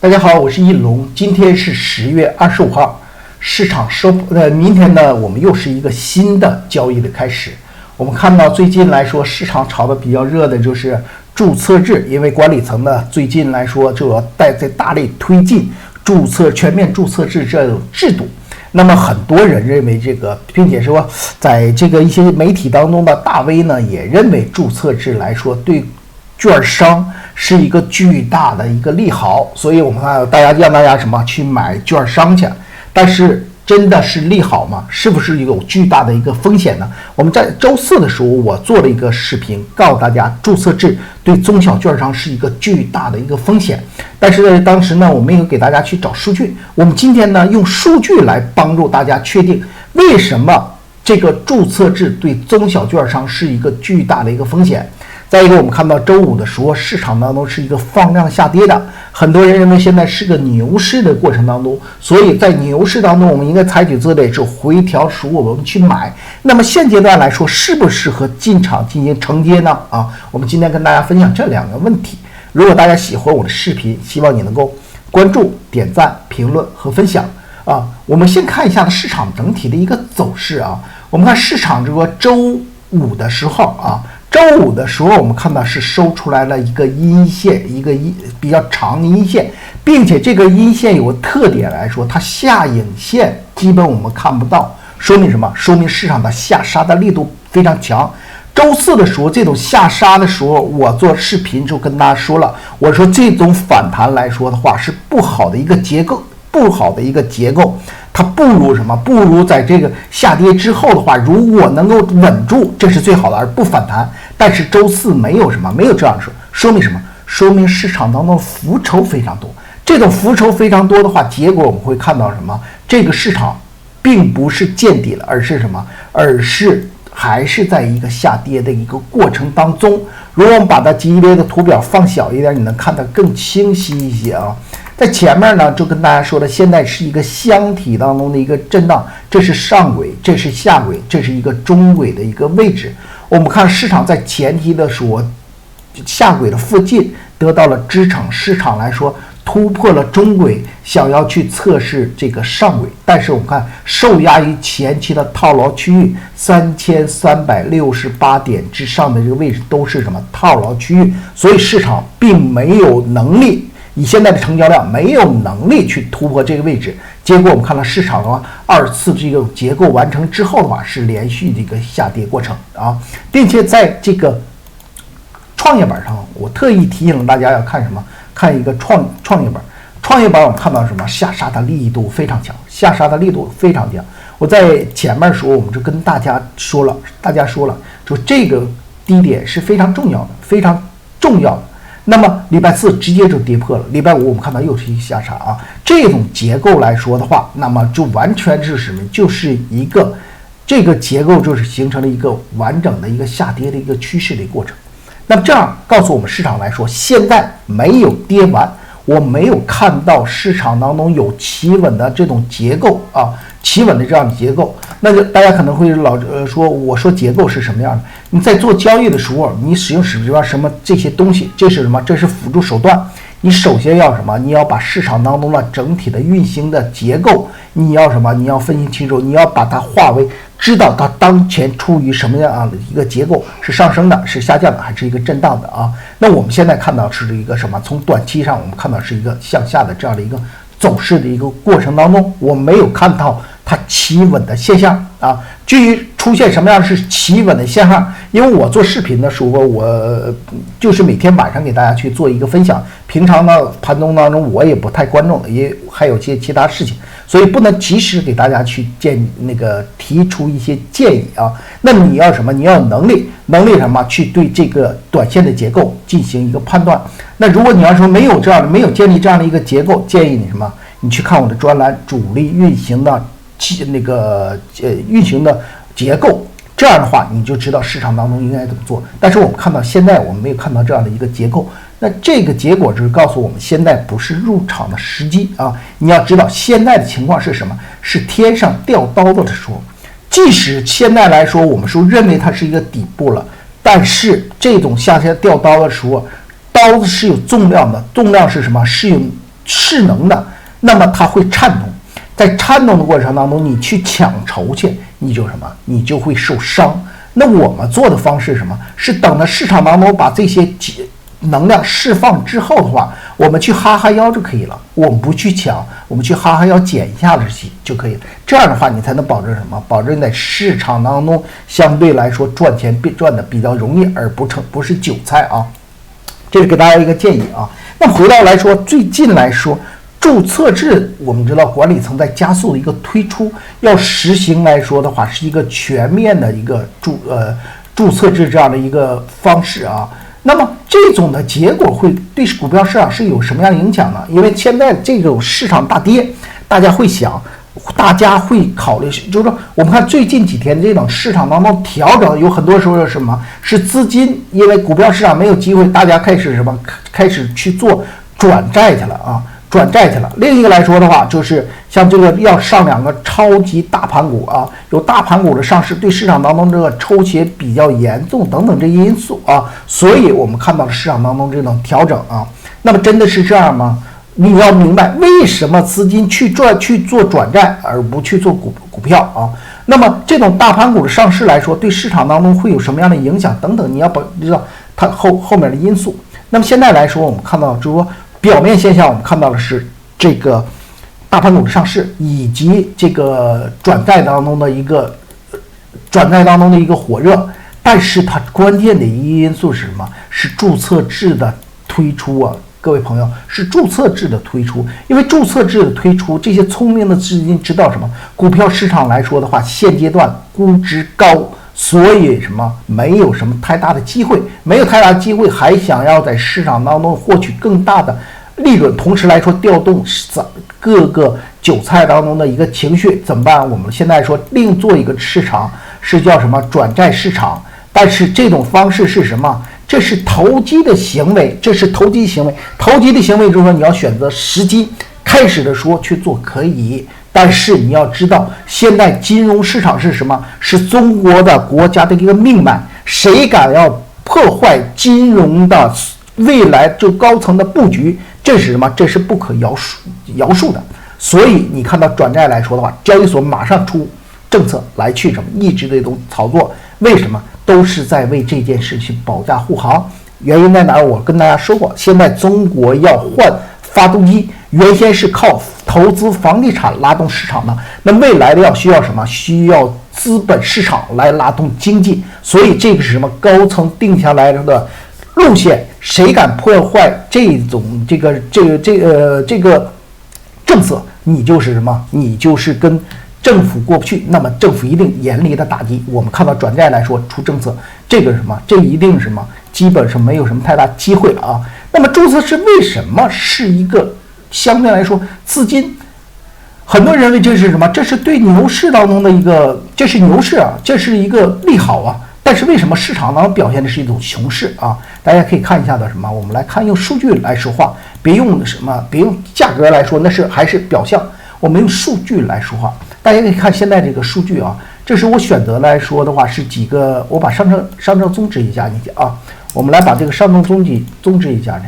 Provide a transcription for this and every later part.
大家好，我是一龙。今天是10月25号，市场明天呢，我们又是一个新的交易的开始。我们看到最近来说，市场炒的比较热的就是注册制，因为管理层呢最近来说就要在大力推进全面注册制这种制度。那么很多人认为这个，并且说在这个一些媒体当中的大 V 呢也认为注册制来说对券商是一个巨大的一个利好，所以我们看让大家什么去买券商去，但是真的是利好吗？是不是有巨大的一个风险呢？我们在周四的时候我做了一个视频，告诉大家注册制对中小券商是一个巨大的一个风险，但是当时呢我没有给大家去找数据，我们今天呢用数据来帮助大家确定为什么这个注册制对中小券商是一个巨大的一个风险。再一个，我们看到周五的时候，市场当中是一个放量下跌的，很多人认为现在是个牛市的过程当中，所以在牛市当中，我们应该采取策略是回调时我们去买。那么现阶段来说，适不适合进场进行承接呢？我们今天跟大家分享这两个问题。如果大家喜欢我的视频，希望你能够关注、点赞、评论和分享我们先看一下市场整体的一个走势我们看市场这个周五的时候我们看到是收出来了一个阴线，一个比较长的阴线，并且这个阴线有个特点来说，它下影线基本我们看不到，说明什么？说明市场的下杀的力度非常强。周四的时候，这种下杀的时候，我做视频就跟大家说了，我说这种反弹来说的话是不好的一个结构，它不如什么？不如在这个下跌之后的话，如果能够稳住，这是最好的，而不反弹。但是周四没有这样说明什么？说明市场当中浮筹非常多。这种浮筹非常多的话，结果我们会看到什么？这个市场并不是见底了，而是什么？还是在一个下跌的一个过程当中。如果我们把它级别的图表放小一点，你能看得更清晰一些在前面呢，就跟大家说了，现在是一个箱体当中的一个震荡，这是上轨，这是下轨，这是一个中轨的一个位置。我们看市场在前期的时候，下轨的附近得到了支撑，市场来说突破了中轨，想要去测试这个上轨，但是我们看受压于前期的套牢区域3368点之上的这个位置都是什么套牢区域，所以市场并没有能力。以现在的成交量没有能力去突破这个位置，结果我们看到市场的话，二次这个结构完成之后的话是连续的一个下跌过程并且在这个创业板上，我特意提醒大家要看什么？看一个创业板。创业板我们看到什么？下杀的力度非常强，我在前面的时候我们就跟大家说了，说这个低点是非常重要的。那么礼拜四直接就跌破了，礼拜五我们看到又是一个下杀这种结构来说的话，那么就完全是什么？就是一个这个结构就是形成了一个完整的一个下跌的一个趋势的过程。那么这样告诉我们市场来说，现在没有跌完，我没有看到市场当中有企稳的这种结构企稳的这样的结构。那就大家可能会说，我说结构是什么样的？你在做交易的时候，你使用什么这些东西？这是什么？这是辅助手段。你首先要什么？你要把市场当中的整体的运行的结构，你要什么？你要分析清楚，你要把它化为知道它当前处于什么样的一个结构，是上升的，是下降的，还是一个震荡的那我们现在看到是一个什么？从短期上我们看到是一个向下的这样的一个走势的一个过程当中，我没有看到它企稳的现象至于出现什么样是企稳的现象，因为我做视频的时候，我就是每天晚上给大家去做一个分享，平常呢盘中当中我也不太关注，也还有些其他事情，所以不能及时给大家去提出一些建议那你要什么？你要有能力什么？去对这个短线的结构进行一个判断。那如果你要说没有建立这样的一个结构，建议你什么？你去看我的专栏，主力运行的运行的结构，这样的话你就知道市场当中应该怎么做。但是我们看到现在我们没有看到这样的一个结构，那这个结果就是告诉我们现在不是入场的时机你要知道现在的情况是什么？是天上掉刀子的时候。即使现在来说我们说认为它是一个底部了，但是这种向下掉刀的时候，刀子是有重量的，重量是什么？是有势能的，那么它会颤动，在颤动的过程当中，你去抢筹去，你就什么，你就会受伤。那我们做的方式是什么？是等着市场当中把这些能量释放之后的话，我们去哈哈腰就可以了。我们不去抢，我们去哈哈腰减一下子就可以了。这样的话，你才能保证什么？保证在市场当中相对来说赚钱赚的比较容易，而不是韭菜啊。这是给大家一个建议啊。那么回到来说，最近来说，注册制我们知道管理层在加速的一个推出，要实行来说的话，是一个全面的一个注册制这样的一个方式啊。那么这种的结果会对股票市场是有什么样的影响呢？因为现在这种市场大跌，大家会想，大家会考虑，就是说我们看最近几天这种市场当中调整，有很多时候是什么？是资金因为股票市场没有机会，大家开始什么？开始去做转债去了啊。转债去了。另一个来说的话，就是像这个要上两个超级大盘股啊，有大盘股的上市，对市场当中这个抽血比较严重等等这些因素啊，所以我们看到了市场当中这种调整啊。那么真的是这样吗？你要明白为什么资金去做转债而不去做股票啊？那么这种大盘股的上市来说，对市场当中会有什么样的影响等等，你要知道它后面的因素。那么现在来说，我们看到就是说。表面现象我们看到的是这个大盘股的上市，以及这个转债当中的一个火热，但是它关键的一个因素是什么？是注册制的推出啊，各位朋友，是注册制的推出。因为注册制的推出，这些聪明的资金知道什么？股票市场来说的话，现阶段估值高。所以什么没有什么太大的机会，还想要在市场当中获取更大的利润，同时来说调动各个韭菜当中的一个情绪，怎么办？我们现在说另做一个市场，是叫什么转债市场。但是这种方式是什么？这是投机的行为，投机的行为就是说你要选择时机，开始的时候去做可以。但是你要知道，现在金融市场是什么？是中国的国家的一个命脉。谁敢要破坏金融的未来就高层的布局，这是什么？这是不可饶恕的。所以你看到转债来说的话，交易所马上出政策来去什么抑制这种操作。为什么？都是在为这件事情保驾护航。原因在哪儿？我跟大家说过，现在中国要换发动机，原先是靠投资房地产拉动市场的，那未来的需要什么？需要资本市场来拉动经济。所以这个是什么？高层定下来的路线，谁敢破坏这个政策，你就是什么？你就是跟政府过不去，那么政府一定严厉的打击。我们看到转债来说出政策，这个什么？这一定是什么？基本上没有什么太大机会了啊。那么注册制为什么是一个相对来说资金？很多人认为这是什么？这是对牛市当中的一个，这是牛市啊，这是一个利好啊。但是为什么市场当中表现的是一种熊市啊？大家可以看一下的什么？我们来看用数据来说话，别用什么，别用价格来说，那是还是表象。我们用数据来说话。大家可以看现在这个数据啊，这是我选择来说的话是几个，我把上证综指一下啊，我们来把这个上证综指一下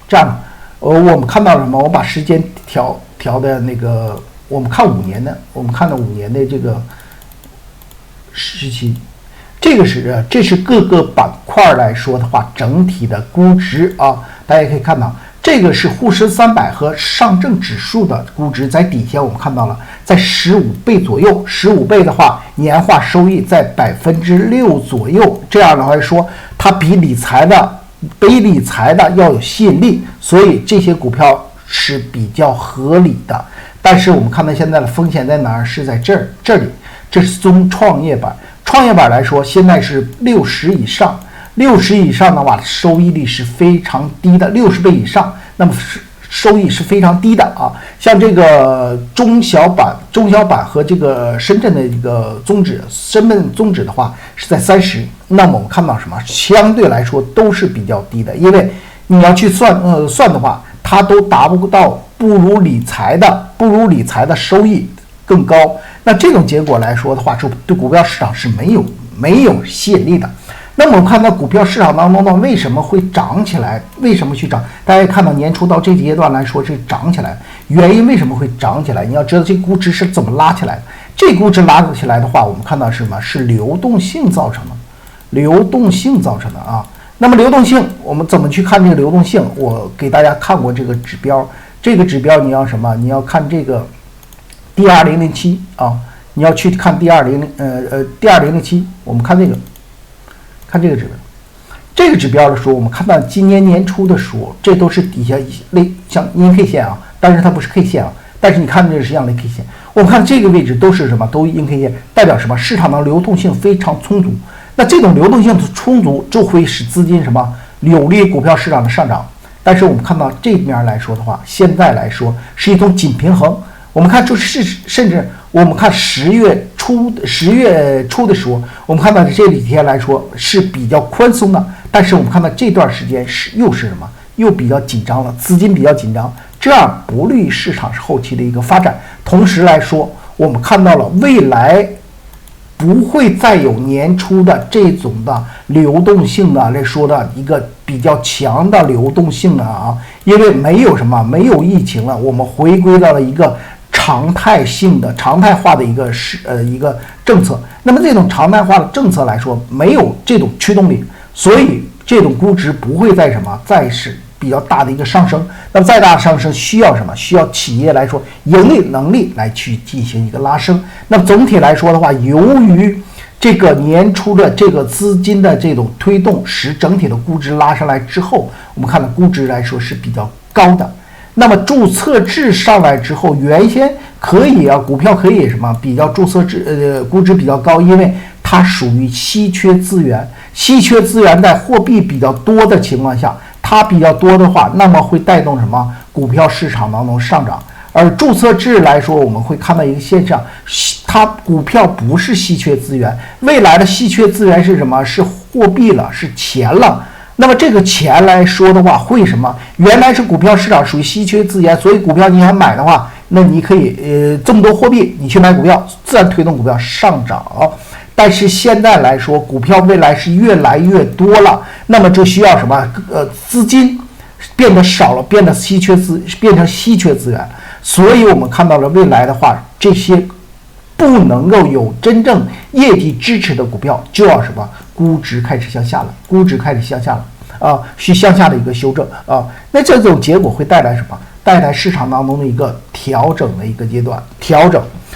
这样，我们看到什么？我把时间调的那个，我们看5年的，我们看到5年的这个时期，这是各个板块来说的话整体的估值啊，大家可以看到。这个是沪深300和上证指数的估值，在底下我们看到了在15倍左右，15倍的话，年化收益在6%左右。这样的话说，它比理财的要有吸引力，所以这些股票是比较合理的。但是我们看到现在的风险在哪儿？是在这里，这是中创业板。创业板来说，现在是60以上。60以上的话，收益率是非常低的，60倍以上，那么收益是非常低的啊。像这个中小板和这个深圳的一个综指的话是在30，那么我们看到什么？相对来说都是比较低的，因为你要去算的话，它都达不到不如理财的收益更高。那这种结果来说的话，就对股票市场是没有吸引力的。那么我们看到股票市场当中呢，为什么会涨起来？为什么去涨？大家看到年初到这阶段来说是涨起来，原因为什么会涨起来？你要知道这估值是怎么拉起来的。这估值拉起来的话，我们看到是什么？是流动性造成的，流动性造成的啊。那么流动性，我们怎么去看这个流动性？我给大家看过这个指标，这个指标你要什么？你要看这个 D2007 啊，你要去看 D2007，我们看这个。看这个指标，这个指标的时候，我们看到今年年初的时候，这都是底下像阴 K 线啊，但是它不是 K 线啊，但是你看这是阳的 K 线，我们看这个位置都是什么？都阴 K 线，代表什么？市场的流动性非常充足。那这种流动性的充足，就会使资金什么有利股票市场的上涨。但是我们看到这面来说的话，现在来说是一种紧平衡。我们看就是甚至我们看10月初的时候，我们看到这几天来说是比较宽松的，但是我们看到这段时间又是什么？又比较紧张了，资金比较紧张，这样不利于市场后期的一个发展。同时来说，我们看到了未来不会再有年初的这种的流动性的来说的一个比较强的流动性了啊，因为没有什么，没有疫情了，我们回归到了一个常态化的一个政策。那么这种常态化的政策来说，没有这种驱动力，所以这种估值不会再什么，再是比较大的一个上升。那么再大的上升需要什么？需要企业来说盈利能力来去进行一个拉升。那么总体来说的话，由于这个年初的这个资金的这种推动，使整体的估值拉上来之后，我们看到估值来说是比较高的。那么注册制上来之后，原先可以啊，股票可以什么比较注册制估值比较高，因为它属于稀缺资源，稀缺资源在货币比较多的情况下，它比较多的话，那么会带动什么股票市场当中上涨。而注册制来说，我们会看到一个现象，它股票不是稀缺资源，未来的稀缺资源是什么？是货币了，是钱了。那么这个钱来说的话，会什么？原来是股票市场属于稀缺资源，所以股票你想买的话，那你可以这么多货币你去买股票，自然推动股票上涨。但是现在来说，股票未来是越来越多了，那么就需要什么？资金变得少了，变成稀缺资源。所以我们看到了未来的话，这些不能够有真正业绩支持的股票，就要什么？估值开始向下了，去向下的一个修正啊。那这种结果会带来什么？带来市场当中的一个调整的一个阶段，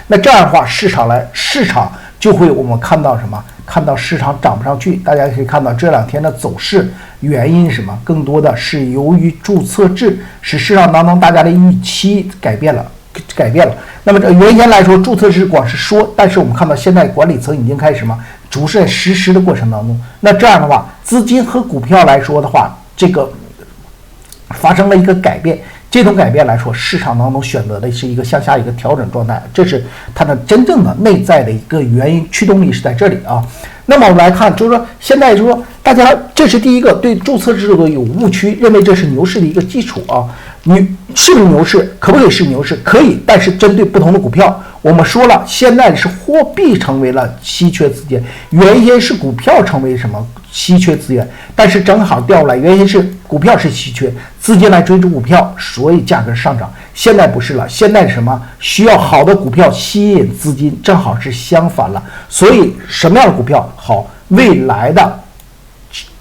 那这样的话，市场就会我们看到什么？看到市场涨不上去。大家可以看到这两天的走势，原因是什么？更多的是由于注册制使市场当中大家的预期改变了。那么原先来说，注册制光是说，但是我们看到现在管理层已经开始逐渐实施的过程当中，那这样的话，资金和股票来说的话，这个发生了一个改变。这种改变来说，市场当中选择的是一个向下一个调整状态，这是它的真正的内在的一个原因，驱动力是在这里啊。那么我们来看，就是说现在就是说大家，这是第一个对注册制度有误区，认为这是牛市的一个基础啊。你是不是牛市？可不可以是牛市？可以，但是针对不同的股票，我们说了，现在是货币成为了稀缺资源，原先是股票成为什么稀缺资源，但是正好调过来，原先是股票是稀缺，资金来追逐股票，所以价格上涨。现在不是了，现在是什么？需要好的股票吸引资金，正好是相反了。所以什么样的股票好？未来的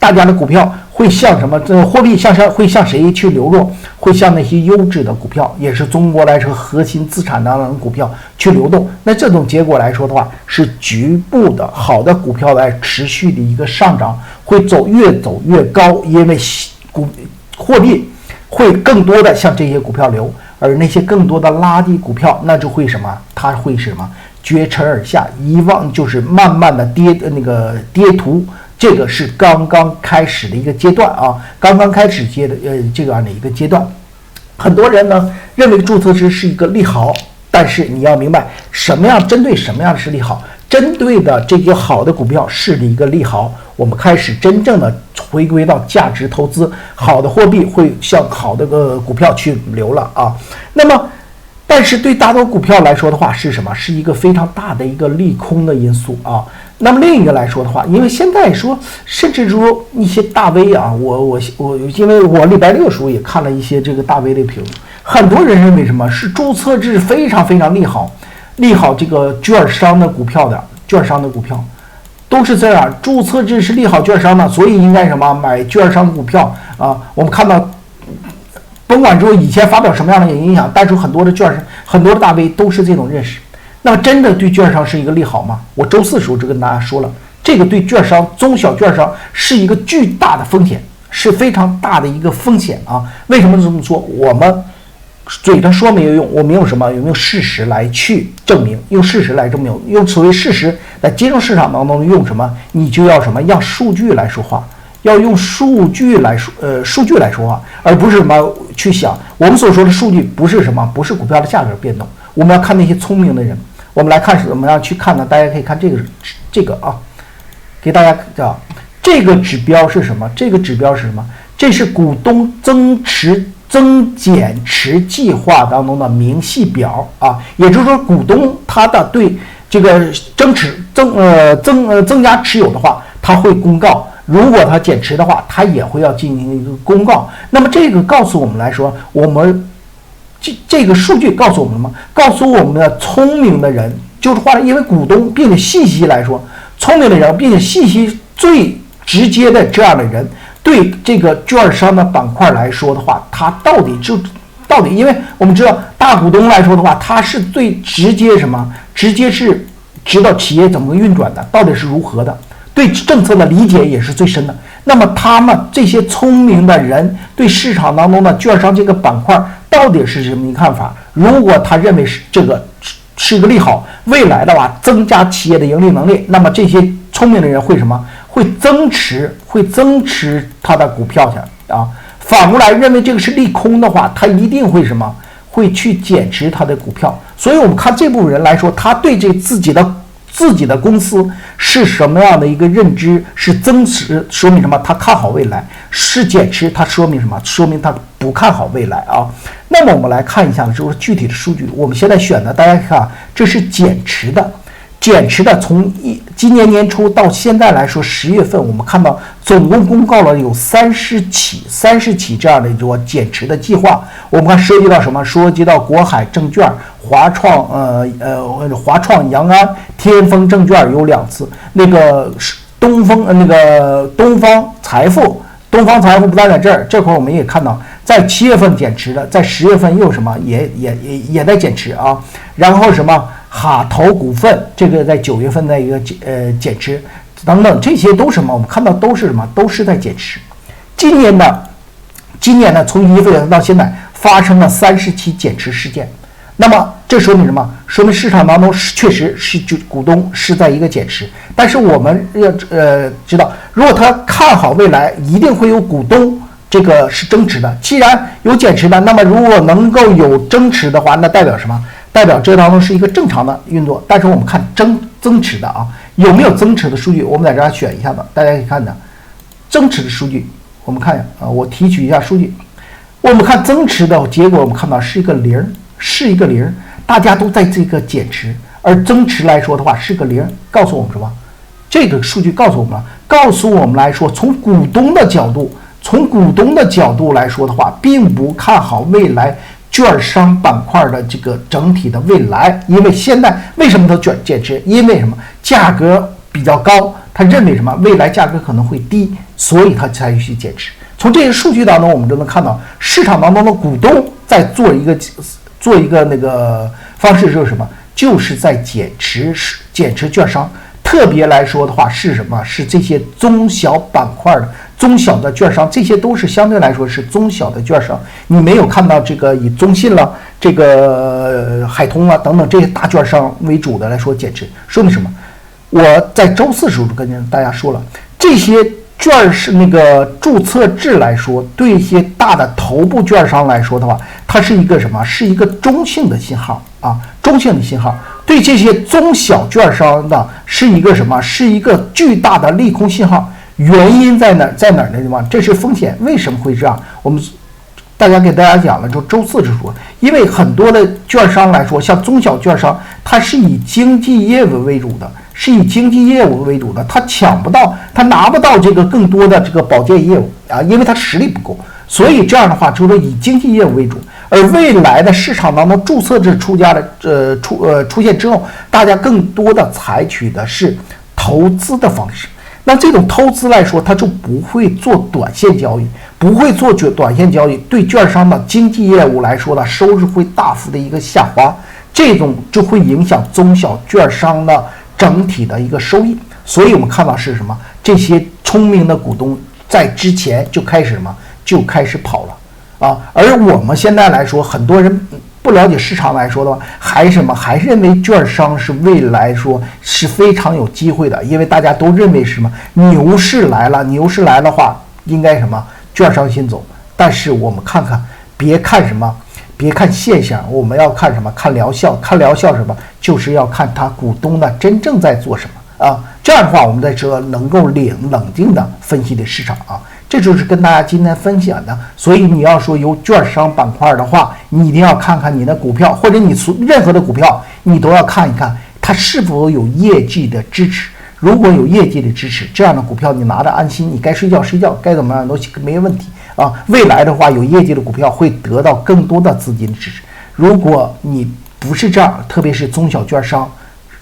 大家的股票会向什么？货币会向谁去流入？会向那些优质的股票，也是中国来说核心资产当中的股票去流动。那这种结果来说的话，是局部的好的股票来持续的一个上涨，会越走越高，因为货币会更多的向这些股票流，而那些更多的垃圾股票，那就会什么？它会什么？绝尘而下，遗忘，就是慢慢的跌图。这个是刚刚开始的一个阶段啊，刚刚开始这样的一个阶段。很多人呢认为注册制是一个利好，但是你要明白针对什么样的是利好，针对的这个好的股票是一个利好，我们开始真正的回归到价值投资，好的货币会向好的股票去流了啊。那么但是对大多股票来说的话是什么？是一个非常大的一个利空的因素啊。那么另一个来说的话，因为现在说，甚至说一些大 V 啊，我因为我礼拜六的时候也看了一些这个大 V 的评论，很多人认为什么是注册制非常非常利好这个券商的股票的，券商的股票都是这样，注册制是利好券商的，所以应该什么买券商股票啊？我们看到，甭管说以前发表什么样的影响，但是很多的券商、很多的大 V 都是这种认识。那么真的对券商是一个利好吗？我周四的时候就跟大家说了，这个对券商、中小券商是一个巨大的风险，是非常大的一个风险啊！为什么这么说？我们嘴上说没有用，我们用什么？用事实来去证明，用事实来证明，用所谓事实在金融市场当中用什么？你就要什么？让数据来说话，要用数据来说，数据来说话，而不是什么去想我们所说的数据不是什么，不是股票的价格变动，我们要看那些聪明的人。我们来看是怎么样去看呢？大家可以看这个啊，给大家讲这个指标是什么？这个指标是什么？这是股东增减持计划当中的明细表啊，也就是说股东他的对这个增加持有的话，他会公告；如果他减持的话，他也会要进行一个公告。那么这个告诉我们来说，我们这个数据告诉我们什么？告诉我们的聪明的人，就是话，因为股东并且信息来说，聪明的人并且信息最直接的这样的人，对这个券商的板块来说的话，他到底，因为我们知道大股东来说的话，他是最直接什么？直接是知道企业怎么运转的，到底是如何的，对政策的理解也是最深的。那么他们这些聪明的人对市场当中的券商这个板块到底是什么一看法？如果他认为是这个是个利好，未来的话增加企业的盈利能力，那么这些聪明的人会什么？会增持他的股票去啊。反过来认为这个是利空的话，他一定会什么？会去减持他的股票。所以我们看这部分人来说，他对这自己的公司是什么样的一个认知？是增持，说明什么？他看好未来；是减持，他说明什么？说明他不看好未来啊。那么我们来看一下就是具体的数据。我们现在选的，大家看，这是减持的，从今年年初到现在来说，10月份我们看到总共公告了有30起这样的一种减持的计划。我们看涉及到什么？涉及到国海证券、华创、阳安、天风证券有2次，那个东方财富不但在这块我们也看到，在7月份减持的，在10月份又什么也在减持啊。然后什么哈投股份，这个在9月份的一个减持等等，这些都什么？我们看到都是什么？都是在减持。今年呢，从1月份到现在发生了30起减持事件。那么这说明什么？说明市场当中确实是股东是在一个减持，但是我们要知道，如果他看好未来，一定会有股东这个是增持的。既然有减持的，那么如果能够有增持的话，那代表什么？代表这当中是一个正常的运作。但是我们看增持的啊，有没有增持的数据？我们在这儿选一下吧，大家可以看的增持的数据，我们看一下啊，我提取一下数据。我们看增持的结果，我们看到是一个0，大家都在这个减持，而增持来说的话是个0，告诉我们什么？这个数据告诉我们来说，从股东的角度来说的话，并不看好未来券商板块的这个整体的未来。因为现在为什么都减持？因为什么？价格比较高，他认为什么？未来价格可能会低，所以他才去减持。从这些数据当中，我们就能看到市场当中的股东在做一个那个方式就是什么？就是在减持券商。特别来说的话是什么？是这些中小板块的中小的券商，这些都是相对来说是中小的券商。你没有看到这个以中信了、这个海通啊等等这些大券商为主的来说减持，说明什么？我在周四的时候就跟大家说了，这些券是那个注册制来说，对一些大的头部券商来说的话，它是一个什么？是一个中性的信号啊，中性的信号。对这些中小券商的是一个什么？是一个巨大的利空信号。原因在哪儿呢？地方？这是风险。为什么会这样？我们给大家讲了，就周四之说，因为很多的券商来说，像中小券商，它是以经纪业务为主的，是以经纪业务为主的，他抢不到，他拿不到这个更多的这个保荐业务啊，因为他实力不够。所以这样的话，就是说以经纪业务为主。而未来的市场当中，注册制出现之后，大家更多的采取的是投资的方式。那这种投资来说，它就不会做短线交易，不会做短线交易，对券商的经纪业务来说呢，收入会大幅的一个下滑，这种就会影响中小券商的整体的一个收益。所以我们看到是什么？这些聪明的股东在之前就开始跑了啊。而我们现在来说，很多人不了解市场来说的话，还认为券商是未来说是非常有机会的，因为大家都认为是什么？牛市来了的话，应该券商先走。但是我们看看，别看现象，我们要看什么？看疗效。看疗效什么？就是要看他股东呢真正在做什么啊。这样的话，我们在这能够冷静的分析的市场啊。这就是跟大家今天分享的。所以你要说有券商板块的话，你一定要看看你的股票，或者你任何的股票，你都要看一看它是否有业绩的支持。如果有业绩的支持，这样的股票你拿着安心，你该睡觉睡觉，该怎么样都没问题啊。未来的话，有业绩的股票会得到更多的资金的支持。如果你不是这样，特别是中小券商，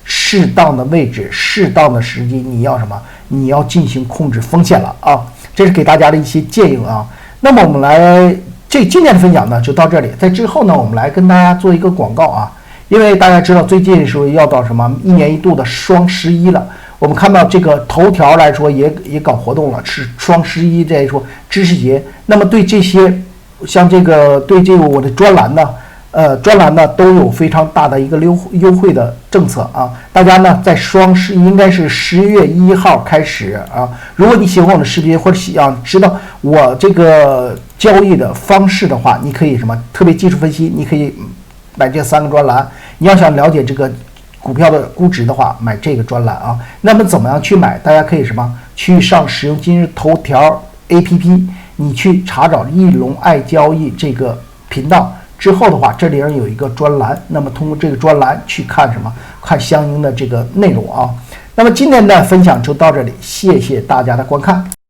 适当的位置、适当的时机，你要什么？你要进行控制风险了啊。这是给大家的一些建议啊。那么我们来今天的分享呢就到这里，在之后呢我们来跟大家做一个广告啊。因为大家知道最近说要到什么1年1度的双11了，我们看到这个头条来说也搞活动了，是双11这说知识节。那么对这些像对这个我的专栏呢都有非常大的一个优惠的政策啊。大家呢在应该是10月1号开始啊。如果你喜欢我的视频，或者想知道我这个交易的方式的话，你可以特别技术分析，你可以买这3个专栏。你要想了解这个股票的估值的话，买这个专栏啊。那么怎么样去买？大家可以去使用今日头条 APP， 你去查找易龙爱交易这个频道。之后的话，这里有一个专栏，那么通过这个专栏去看看相应的这个内容啊。那么今天的分享就到这里，谢谢大家的观看。